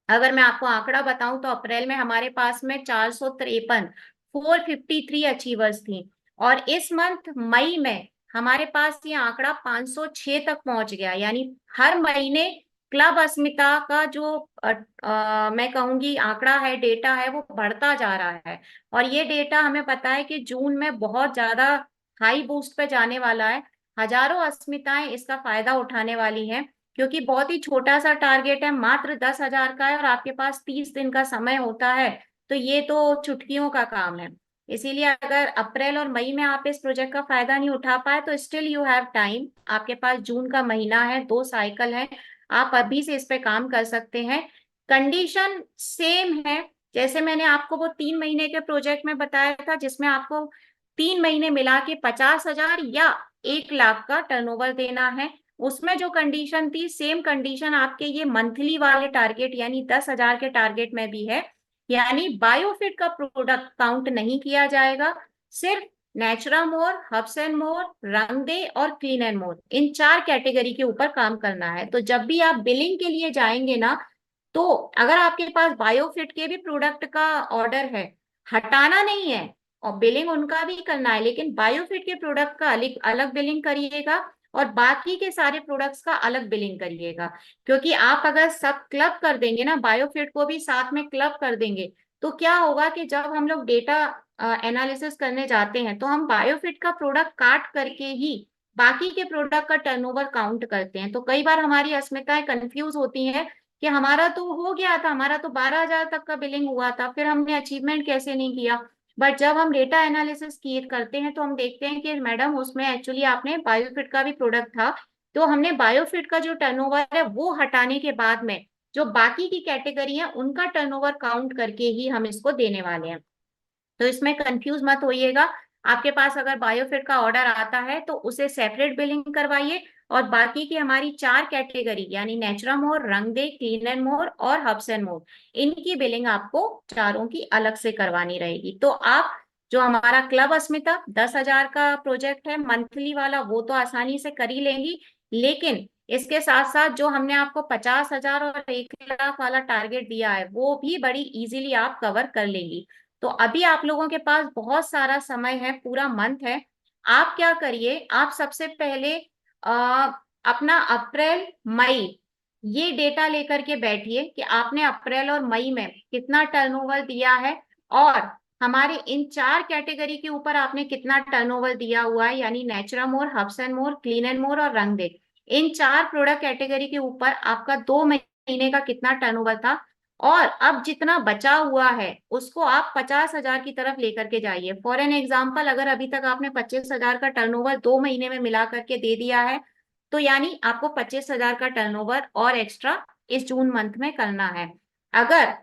Speaker 1: अगर मैं आपको आंकड़ा बताऊं तो अप्रैल में हमारे पास में 453, 453 अचीवर्स थी। और इस मंथ मई में हमारे पास ये आंकड़ा 506 तक पहुंच गया। यानी हर महीने क्लब अस्मिता का जो मैं कहूंगी आंकड़ा है, डेटा है, वो बढ़ता जा रहा है। और ये डेटा हमें पता है कि जून में बहुत ज्यादा हाई बूस्ट पे जाने वाला है। हजारों अस्मिताएं इसका फायदा उठाने वाली हैं, क्योंकि बहुत ही छोटा सा टारगेट है, मात्र 10,000 का है और आपके पास 30 दिन का समय होता है। तो ये तो चुटकियों का काम है। इसीलिए अगर अप्रैल और मई में आप इस प्रोजेक्ट का फायदा नहीं उठा पाए तो स्टिल यू हैव टाइम। आपके पास जून का महीना है, 2 साइकिल है, आप अभी से इस पे काम कर सकते हैं। कंडीशन सेम है जैसे मैंने आपको वो 3 महीने के प्रोजेक्ट में बताया था, जिसमें आपको 3 महीने मिला के 50,000 या 1 लाख का टर्नओवर देना है। उसमें जो कंडीशन थी सेम कंडीशन आपके ये मंथली वाले टारगेट यानी 10,000 के टारगेट में भी है। यानी बायोफिट का प्रोडक्ट काउंट नहीं किया जाएगा, सिर्फ Natura more, herbs and more, Rang De और क्लीन एंड मोर, इन 4 कैटेगरी के ऊपर काम करना है। तो जब भी आप बिलिंग के लिए जाएंगे ना, तो अगर आपके पास बायोफिट के भी प्रोडक्ट का ऑर्डर है, हटाना नहीं है और बिलिंग उनका भी करना है, लेकिन बायोफिट के प्रोडक्ट का अलग अलग बिलिंग करिएगा और बाकी के सारे प्रोडक्ट्स का अलग बिलिंग करिएगा। क्योंकि आप अगर सब क्लब कर देंगे ना, बायोफिट को भी साथ में क्लब कर देंगे, तो क्या होगा कि जब हम लोग डेटा एनालिसिस करने जाते हैं तो हम बायोफिट का प्रोडक्ट काट करके ही बाकी के प्रोडक्ट का टर्नओवर काउंट करते हैं। तो कई बार हमारी अस्मिताएं कंफ्यूज होती हैं कि हमारा तो हो गया था, हमारा तो 12,000 तक का बिलिंग हुआ था, फिर हमने अचीवमेंट कैसे नहीं किया। बट जब हम डेटा एनालिसिस किए करते हैं तो हम देखते हैं कि मैडम उसमें एक्चुअली आपने बायोफिट का भी प्रोडक्ट था, तो हमने बायोफिट का जो टर्नओवर है वो हटाने के बाद में जो बाकी की कैटेगरी है उनका टर्नओवर काउंट करके ही हम इसको देने वाले हैं। तो इसमें कंफ्यूज मत होइएगा। आपके पास अगर बायोफिट का ऑर्डर आता है तो उसे सेपरेट बिलिंग करवाइए, और बाकी की हमारी 4 कैटेगरी यानी नेचुरम मोर, रंग दे, क्लीन एंड मोर और हब्स एंड मोर, इनकी बिलिंग आपको चारों की अलग से करवानी रहेगी। तो आप जो हमारा क्लब अस्मिता 10,000 का प्रोजेक्ट है मंथली वाला, वो तो आसानी से कर ही लेंगी, लेकिन इसके साथ साथ जो हमने आपको 50,000 और 1 लाख वाला टारगेट दिया है वो भी बड़ी इजीली आप कवर कर लेंगी। तो अभी आप लोगों के पास बहुत सारा समय है, पूरा मंथ है। आप क्या करिए, आप सबसे पहले आ, अपना अप्रैल मई ये डेटा लेकर के बैठिए कि आपने अप्रैल और मई में कितना टर्नओवर दिया है, और हमारे इन 4 कैटेगरी के ऊपर आपने कितना टर्नओवर दिया हुआ है, यानी Natura more, herbs and more, clean and more और रंग दे। इन 4 प्रोडक्ट कैटेगरी के ऊपर आपका 2 महीने का कितना टर्नओवर था, और अब जितना बचा हुआ है उसको आप 50,000 की तरफ लेकर के जाइए। फॉर एन एग्जाम्पल, अगर अभी तक आपने 25,000 का टर्नओवर 2 महीने में मिला करके दे दिया है, तो यानी आपको 25,000 का टर्नओवर और एक्स्ट्रा इस जून मंथ में करना है। अगर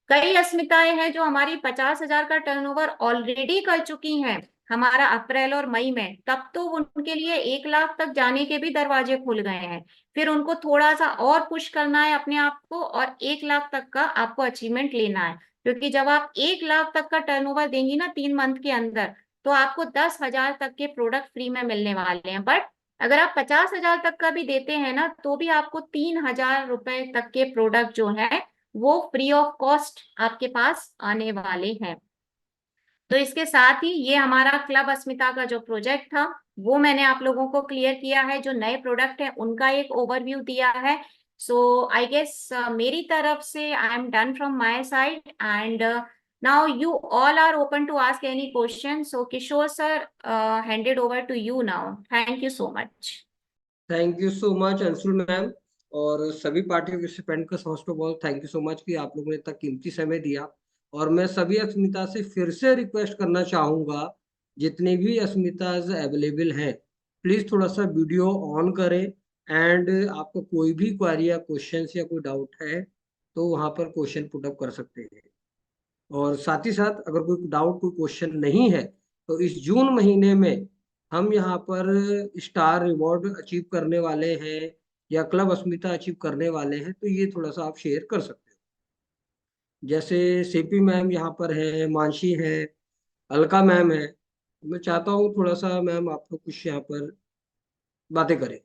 Speaker 1: कई अस्मिताएं हैं जो हमारी 50,000 का टर्नओवर ऑलरेडी कर चुकी हैं हमारा अप्रैल और मई में, तब तो उनके लिए 1 लाख तक जाने के भी दरवाजे खुल गए हैं। फिर उनको थोड़ा सा और पुश करना है अपने आप को, और 1 लाख तक का आपको अचीवमेंट लेना है। क्योंकि जब आप 1 लाख तक का टर्नओवर देंगी ना 3 मंथ के अंदर, तो आपको 10,000 तक के प्रोडक्ट फ्री में मिलने वाले हैं। बट अगर आप 50,000 तक का भी देते हैं ना, तो भी आपको 3,000 रुपए तक के प्रोडक्ट जो है वो फ्री ऑफ कॉस्ट आपके पास आने वाले हैं। तो इसके साथ ही ये हमारा क्लब अस्मिता का जो प्रोजेक्ट था वो मैंने आप लोगों को क्लियर किया है, जो नए प्रोडक्ट है उनका एक ओवरव्यू दिया है। सो आई गेस मेरी तरफ से I am done from my side, and now you all are open to ask any question. So Kishore sir, handed over to you now. Thank you so much.
Speaker 2: Thank you so much Anshul ma'am, और सभी participant का first of all thank you so much कि आप लोगों ने इतना कीमती समय दिया। और मैं सभी अस्मिता से फिर से रिक्वेस्ट करना चाहूँगा, जितने भी अस्मिताज अवेलेबल हैं, प्लीज़ थोड़ा सा वीडियो ऑन करें, एंड आपको कोई भी क्वारी या क्वेश्चन या कोई डाउट है तो वहाँ पर क्वेश्चन पुटअप कर सकते हैं। और साथ ही साथ अगर कोई डाउट कोई क्वेश्चन नहीं है तो इस जून महीने में हम यहाँ पर स्टार रिवॉर्ड अचीव करने वाले हैं या क्लब अस्मिता अचीव करने वाले हैं, तो ये थोड़ा सा आप शेयर कर सकते हो। जैसे सीपी मैम यहाँ पर है, मानसी है, अलका मैम है। मैं चाहता हूँ थोड़ा सा मैम आप लोग कुछ यहाँ पर बातें करें।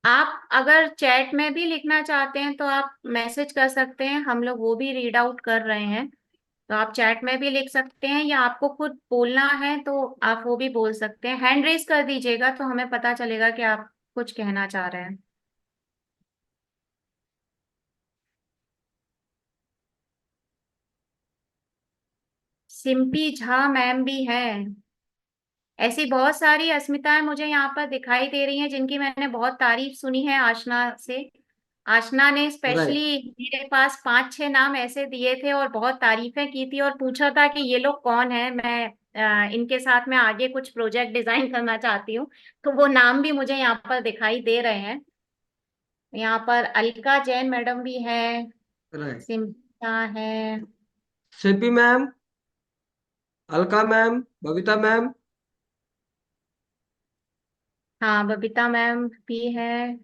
Speaker 1: आप अगर चैट में भी लिखना चाहते हैं तो आप मैसेज कर सकते हैं, हम लोग वो भी रीड आउट कर रहे हैं। तो आप चैट में भी लिख सकते हैं, या आपको खुद बोलना है तो आप वो भी बोल सकते हैं। हैंड रेज कर दीजिएगा तो हमें पता चलेगा कि आप कुछ कहना चाह रहे हैं। सिंपी झा मैम भी है। ऐसी बहुत सारी अस्मिताएं मुझे यहाँ पर दिखाई दे रही हैं जिनकी मैंने बहुत तारीफ सुनी है आशना से। आशना ने
Speaker 2: राइट।
Speaker 1: स्पेशली मेरे पास 5-6 नाम ऐसे दिए थे और बहुत तारीफें की थी, और पूछा था कि ये लोग कौन है, मैं इनके साथ में आगे कुछ प्रोजेक्ट डिजाइन करना चाहती हूँ। तो वो नाम भी मुझे यहाँ पर दिखाई दे रहे हैं। यहाँ पर अलका जैन मैडम भी है,
Speaker 2: राइट।
Speaker 1: सिम्पा है।
Speaker 2: CP ma'am, Alka ma'am, Babita ma'am.
Speaker 1: हाँ, बबीता मैम भी है।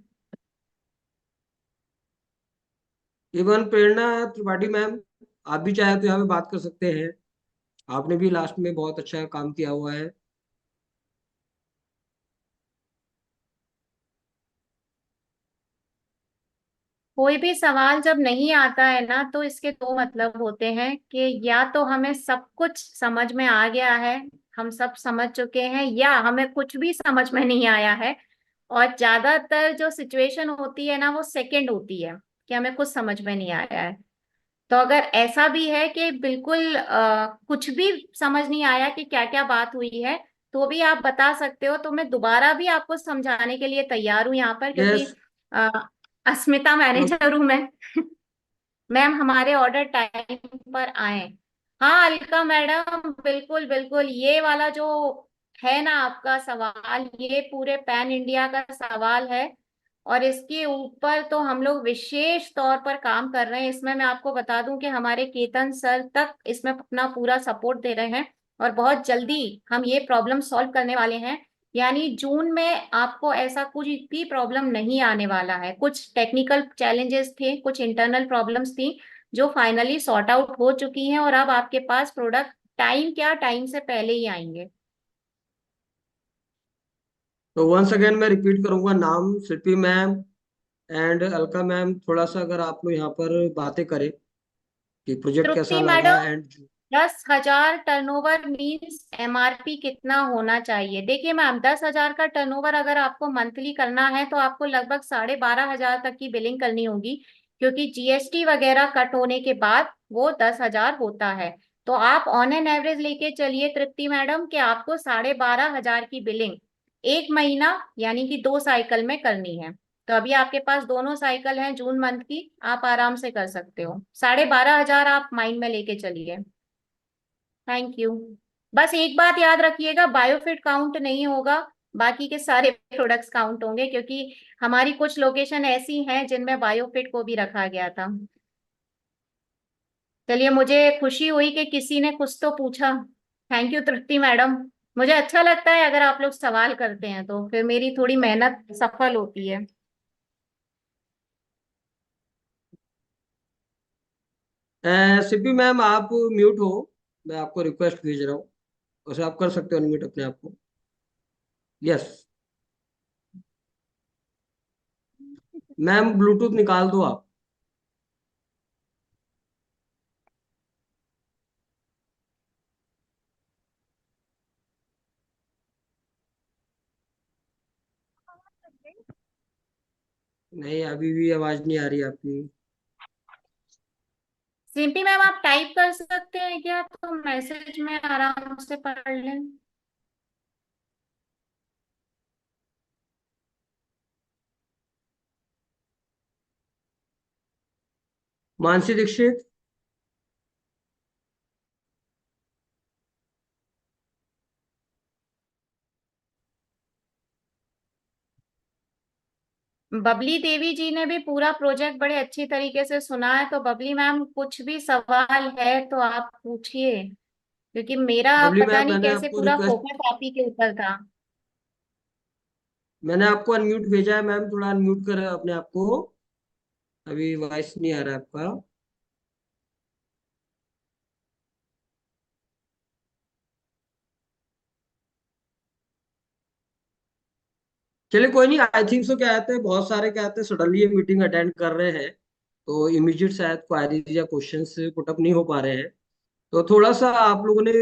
Speaker 2: इवन प्रेरणा त्रिपाठी मैम, आप भी चाहे तो यहाँ पे बात कर सकते हैं। आपने भी लास्ट में बहुत अच्छा काम किया हुआ है।
Speaker 1: कोई भी सवाल जब नहीं आता है ना, तो इसके दो मतलब होते हैं कि या तो हमें सब कुछ समझ में आ गया है, हम सब समझ चुके हैं, या हमें कुछ भी समझ में नहीं आया है। और ज्यादातर जो सिचुएशन होती है ना, वो सेकंड होती है कि हमें कुछ समझ में नहीं आया है। तो अगर ऐसा भी है कि बिल्कुल कुछ भी समझ नहीं आया कि क्या क्या बात हुई है, तो भी आप बता सकते हो, तो मैं दोबारा भी आपको समझाने के लिए तैयार हूँ यहाँ पर, क्योंकि
Speaker 2: यस।
Speaker 1: अ, अस्मिता मैनेजर हूँ मैं। मैम हमारे ऑर्डर टाइम पर आए। हाँ अलका मैडम, बिल्कुल बिल्कुल, ये वाला जो है ना आपका सवाल, ये पूरे पैन इंडिया का सवाल है। और इसके ऊपर तो हम लोग विशेष तौर पर काम कर रहे हैं। इसमें मैं आपको बता दूं कि हमारे केतन सर तक इसमें अपना पूरा सपोर्ट दे रहे हैं, और बहुत जल्दी हम ये प्रॉब्लम सॉल्व करने वाले हैं। यानी जून में आपको ऐसा कुछ भी प्रॉब्लम नहीं आने वाला है। कुछ टेक्निकल चैलेंजेस थे, कुछ इंटरनल प्रॉब्लम्स थी, जो फाइनली सॉर्ट आउट हो चुकी हैं, और अब आपके पास प्रोडक्ट टाइम क्या, टाइम से पहले ही आएंगे।
Speaker 2: तो वंस अगेन मैं रिपीट करूंगा नाम, शिल्पी मैम एंड अलका मैम। थोड़ा सा अगर आप लोग यहाँ पर बातें करें कि प्रोजेक्ट कैसा
Speaker 1: तृप्ति
Speaker 2: लगा
Speaker 1: madam,
Speaker 2: and.
Speaker 1: 10,000 turnover means MRP कितना होना चाहिए? देखिए मैम, 10,000 का टर्नओवर अगर आपको मंथली करना है, तो आपको लगभग 12,500 तक की बिलिंग करनी होगी, क्योंकि जीएसटी वगैरह कट होने के बाद वो 10,000 होता है। तो आप ऑन एन एवरेज लेके चलिए तृप्ति मैडम, कि आपको 12,500 की बिलिंग एक महीना यानी कि 2 साइकिल में करनी है। तो अभी आपके पास दोनों साइकिल हैं जून मंथ की, आप आराम से कर सकते हो। 12,500 आप माइंड में लेके चलिए। Thank you. बस एक बात याद रखिएगा, बायोफिट काउंट नहीं होगा, बाकी के सारे प्रोडक्ट्स काउंट होंगे, क्योंकि हमारी कुछ लोकेशन ऐसी हैं जिनमें बायोफिट को भी रखा गया था। चलिए, मुझे खुशी हुई कि किसी ने कुछ तो पूछा। Thank you Tripti madam. मुझे अच्छा लगता है अगर आप लोग सवाल करते हैं, तो फिर मेरी थोड़ी मेहनत सफल होती है।
Speaker 2: शिल्पी मैम आप म्यूट हो। मैं आपको रिक्वेस्ट भेज रहा हूँ, उसे आप कर सकते हो अनम्यूट अपने आप को। यस। मैम ब्लूटूथ निकाल दो आप। नहीं, अभी भी आवाज नहीं आ रही आपकी।
Speaker 1: सिंपी मैम, आप टाइप कर सकते हैं क्या, तो मैसेज में आराम से पढ़ लें।
Speaker 2: मानसी दीक्षित।
Speaker 1: बबली देवी जी ने भी पूरा प्रोजेक्ट बड़े अच्छी तरीके से सुना है, तो बबली मैम कुछ भी सवाल है तो आप पूछिए, क्योंकि मेरा
Speaker 2: बबली
Speaker 1: पता
Speaker 2: मैम,
Speaker 1: नहीं
Speaker 2: मैंने
Speaker 1: कैसे
Speaker 2: आपको
Speaker 1: पूरा
Speaker 2: रिक्वेस्ट,
Speaker 1: फोकस आप ही के ऊपर था।
Speaker 2: मैंने आपको अनम्यूट भेजा है मैम, थोड़ा अनम्यूट करें अपने आप को। अभी वॉइस नहीं आ रहा है आपका। चलिए कोई नहीं, आई थिंक सो क्या कहते हैं, बहुत सारे क्या कहते हैं सडनली ये मीटिंग अटेंड कर रहे हैं, तो इमीडिएट शायद क्वारीज या क्वेश्चंस पुट अप नहीं हो पा रहे हैं। तो थोड़ा सा आप लोगों ने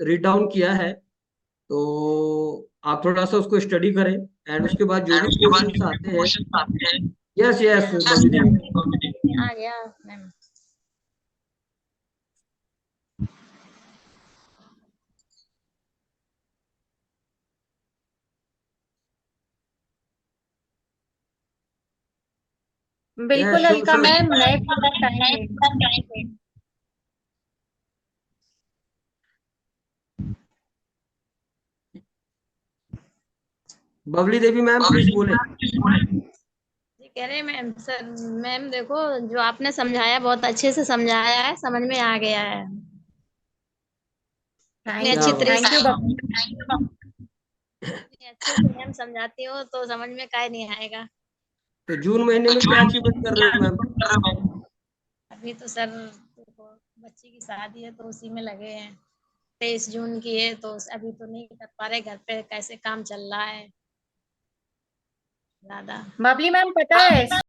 Speaker 2: रीड डाउन किया है, तो आप थोड़ा सा उसको स्टडी करें एंड उसके बाद जो
Speaker 1: एंड
Speaker 2: भी
Speaker 1: उसके बाद
Speaker 2: क्वेश्चंस
Speaker 1: जो भी
Speaker 2: आते हैं।
Speaker 1: क्वेश्चन आते हैं।
Speaker 2: यस यस बबली देवी।
Speaker 1: आ गया मैम।
Speaker 2: यस
Speaker 1: बिल्कुल
Speaker 2: श्योर
Speaker 1: अलका
Speaker 2: श्योर।
Speaker 1: मैम, नए प्रोडक्ट आएंगे।
Speaker 2: बबली देवी मैम प्लीज बोले।
Speaker 3: जी कह रहे मैम सर। मैम देखो, जो आपने समझाया बहुत अच्छे से समझाया है, समझ में आ गया है। इतनी
Speaker 1: थैंक
Speaker 2: क्या
Speaker 3: अच्छी
Speaker 1: यू,
Speaker 3: तरह
Speaker 2: बात
Speaker 1: थैंक यू
Speaker 2: है।
Speaker 1: बबली।
Speaker 3: इतनी अच्छे से मैम समझाती हो तो समझ में काहे नहीं आएगा।
Speaker 2: तो जून महीने में क्या अचीवमेंट कर रहे हो मैम?
Speaker 3: अभी तो सर देखो, बच्ची की शादी है तो उसी में लगे हैं। 23 जून की है तो अभी तो नहीं कर पा रहे, घर पे कैसे काम चल रहा है ज्यादा।
Speaker 1: बबली मैम, पता है